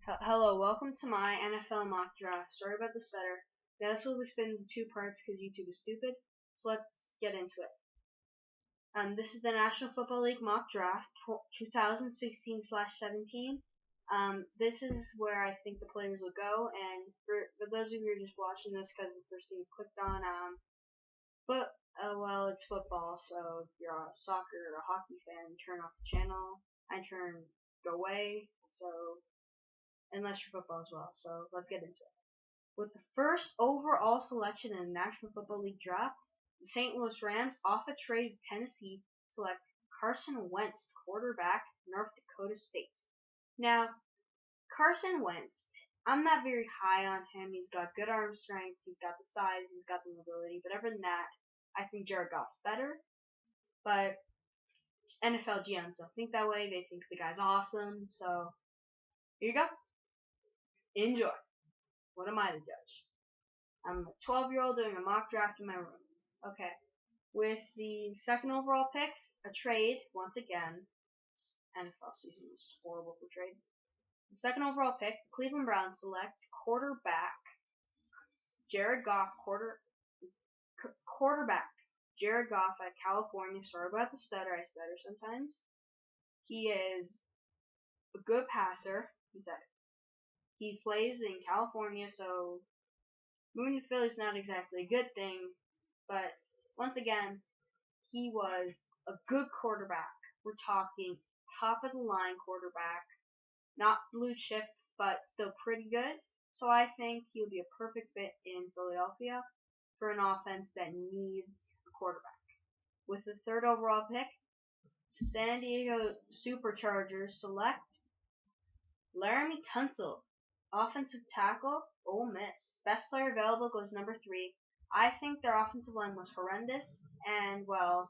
Hello, welcome to my NFL mock draft. Sorry about the stutter. Now, this will be split into two parts because YouTube is stupid. So let's get into it. This is the National Football League mock draft 2016/17. This is where I think the players will go. And for those of you who are just watching this because the first thing you clicked on, well, it's football. So if you're a soccer or a hockey fan, turn off the channel. Go away. So unless you're football as well. So let's get into it. With the first overall selection in the National Football League draft, the St. Louis Rams, off a trade with Tennessee, select Carson Wentz, quarterback, North Dakota State. Now, Carson Wentz, I'm not very high on him. He's got good arm strength, he's got the size, he's got the mobility, but other than that, I think Jared Goff's better. But NFL GMs don't think that way. They think the guy's awesome. So, here you go. Enjoy. What am I to judge? I'm a 12-year-old doing a mock draft in my room. Okay. With the second overall pick, a trade, once again. NFL season was horrible for trades. The second overall pick, the Cleveland Browns select quarterback Jared Goff, quarterback Jared Goff at California. Sorry about the stutter, I stutter sometimes. He is a good passer. He plays in California, so moving to Philly is not exactly a good thing, but once again, he was a good quarterback. We're talking top of the line quarterback, not blue chip, but still pretty good. So I think he'll be a perfect fit in Philadelphia for an offense that needs a quarterback. With the third overall pick, San Diego Superchargers select Laremy Tunsil, offensive tackle, Ole Miss. Best player available goes number 3. I think their offensive line was horrendous, and well,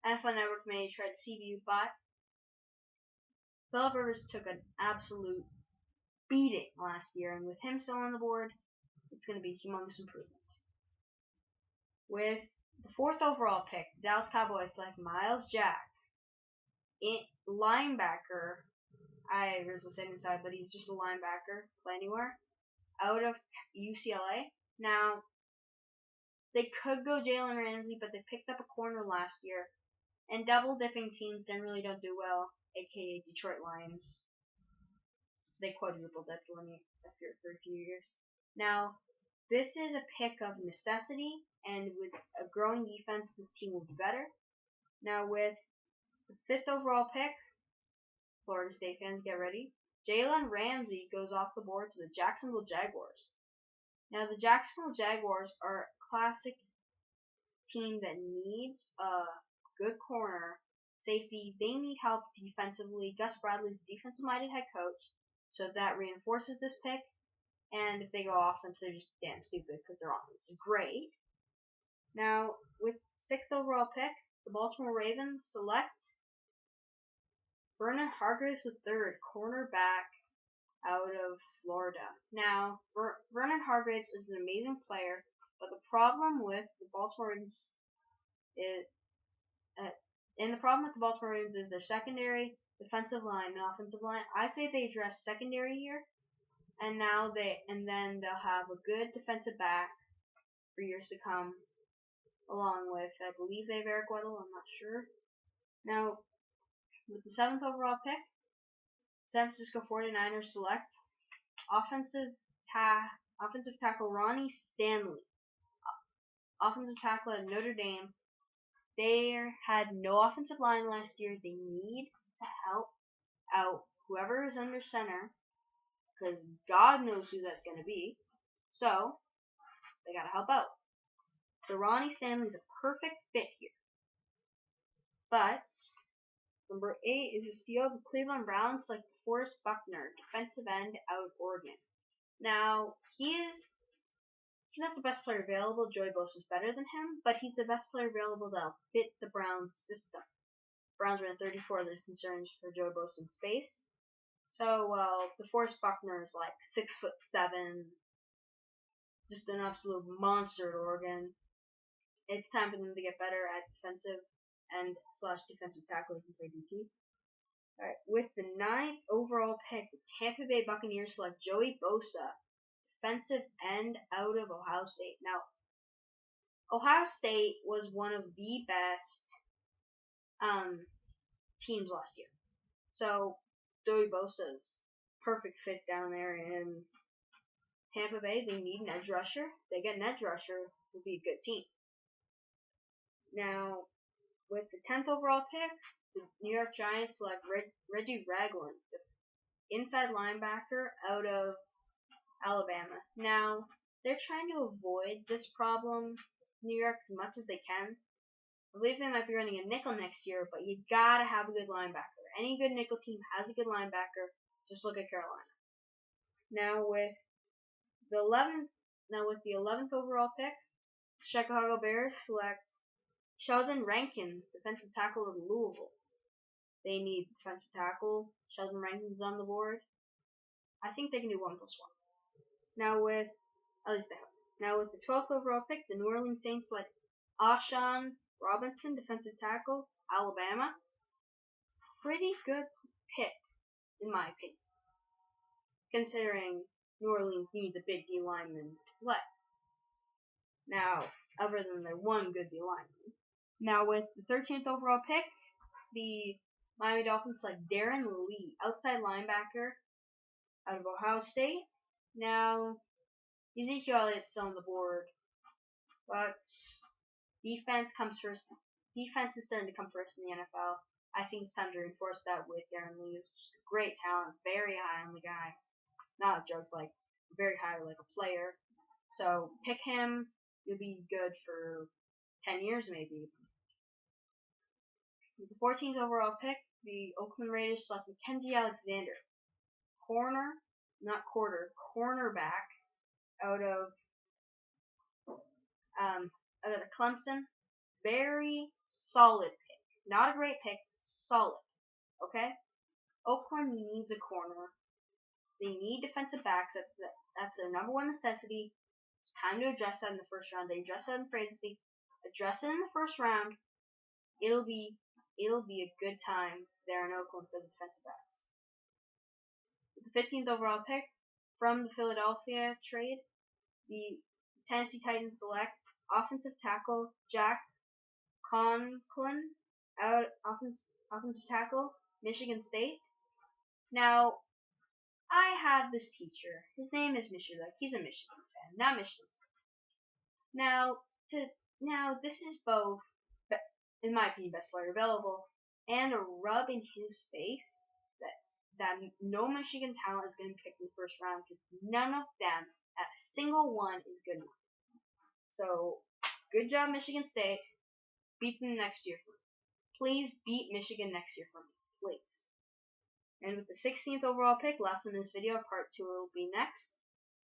NFL Network may try to deceive you, but Philip Rivers took an absolute beating last year, and with him still on the board, it's going to be a humongous improvement. With the fourth overall pick, the Dallas Cowboys select Miles Jack, linebacker. I was the same inside, but he's just a linebacker, play anywhere, out of UCLA. Now, they could go Jalen Ramsey, but they picked up a corner last year, and double-dipping teams generally don't do well, aka Detroit Lions. They quadruple dipped for a few years. Now, this is a pick of necessity, and with a growing defense, this team will be better. Now, with the fifth overall pick, Florida State fans, get ready. Jalen Ramsey goes off the board to the Jacksonville Jaguars. Now, the Jacksonville Jaguars are a classic team that needs a good corner, safety. They need help defensively. Gus Bradley's a defensive-minded head coach, so that reinforces this pick. And if they go offense, they're just damn stupid because their offense is great. Now, with 6th overall pick, the Baltimore Ravens select Vernon Hargreaves III, cornerback out of Florida. Now, Vernon Hargreaves is an amazing player, but the problem with the Baltimore Ravens is their secondary, defensive line, and offensive line. I say they address secondary here, and then they'll have a good defensive back for years to come, along with, I believe they have Eric Weddle, I'm not sure. Now, with the 7th overall pick, San Francisco 49ers select offensive tackle Ronnie Stanley, offensive tackle at Notre Dame. They had no offensive line last year. They need to help out whoever is under center, because God knows who that's going to be. So, they got to help out. So Ronnie Stanley's a perfect fit here. But number 8 is a steal of the Cleveland Browns like Forrest Buckner, defensive end out of Oregon. Now, he's not the best player available. Joey Bosa is better than him, but he's the best player available that'll fit the Browns system. Browns ran 34. There's concerns for Joey Bosa in space. So, well, the Forrest Buckner is like 6'7", just an absolute monster at Oregon. It's time for them to get better at defensive end / defensive tackle. He can play DT. Alright, with the 9th overall pick, the Tampa Bay Buccaneers select Joey Bosa, defensive end out of Ohio State. Now, Ohio State was one of the best teams last year. So, Joey Bosa's perfect fit down there in Tampa Bay. They need an edge rusher. They get an edge rusher, will be a good team. Now, with the 10th overall pick, the New York Giants select Reggie Ragland, the inside linebacker out of Alabama. Now, they're trying to avoid this problem, New York, as much as they can. I believe they might be running a nickel next year, but you gotta have a good linebacker. Any good nickel team has a good linebacker. Just look at Carolina. Now with the 11th overall pick, Chicago Bears select Sheldon Rankins, defensive tackle of Louisville. They need defensive tackle. Sheldon Rankins on the board. I think they can do 1+1. Now with the 12th overall pick, the New Orleans Saints select Ashawn Robinson, defensive tackle, Alabama. Pretty good pick, in my opinion, considering New Orleans needs a big D lineman to play. Now, other than their one good D lineman. Now, with the 13th overall pick, the Miami Dolphins select Darren Lee, outside linebacker out of Ohio State. Now, Ezekiel Elliott's still on the board, but defense comes first. Defense is starting to come first in the NFL. I think it's time to reinforce that with Darren Lee. He's just a great talent, very high on the guy. Not jokes, like very high, like a player. So pick him. You'll be good for 10 years maybe. With the 14th overall pick, the Oakland Raiders select Mackenzie Alexander, cornerback out of Clemson. Very solid pick. Not a great pick, solid. Okay? Oakland needs a corner. They need defensive backs. That's their number one necessity. It's time to address that in the first round. They address that in free agency. Address it in the first round. It'll be a good time there in Oakland for the defensive backs. With the 15th overall pick from the Philadelphia trade, the Tennessee Titans select offensive tackle Jack Conklin, offensive tackle, Michigan State. Now, I have this teacher. His name is Mr. Luck. He's a Michigan fan, not Michigan State. Now, this is both, in my opinion, best player available, and a rub in his face that no Michigan talent is going to pick in the first round because none of them, a single one, is good enough. So, good job, Michigan State. Beat them next year for me. Please beat Michigan next year for me. Please. And with the 16th overall pick, last in this video, part 2 will be next.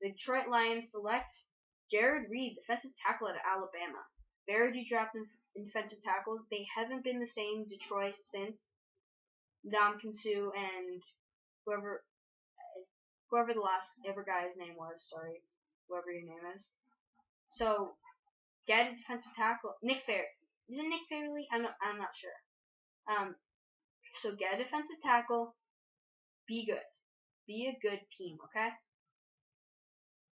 The Detroit Lions select Jared Reed, defensive tackle at Alabama. Very deep draft in defensive tackles. They haven't been the same Detroit since Ndamukong Suh and whoever the last ever guy's name was. Sorry, whoever your name is. So get a defensive tackle. Nick Fairley. Is it Nick Fairley? I'm not sure. So get a defensive tackle. Be good. Be a good team, okay?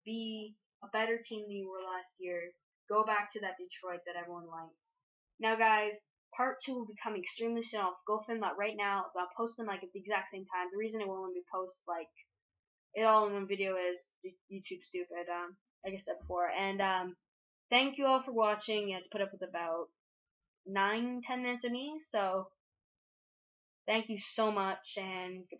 Be a better team than you were last year. Go back to that Detroit that everyone likes. Now, guys, part 2 will be coming extremely soon. I'll go film that right now. I'll post them like at the exact same time. The reason it won't let me post like it all in one video is YouTube stupid. Like I said before. And thank you all for watching. You had to put up with about 9-10 minutes of me. So thank you so much and goodbye.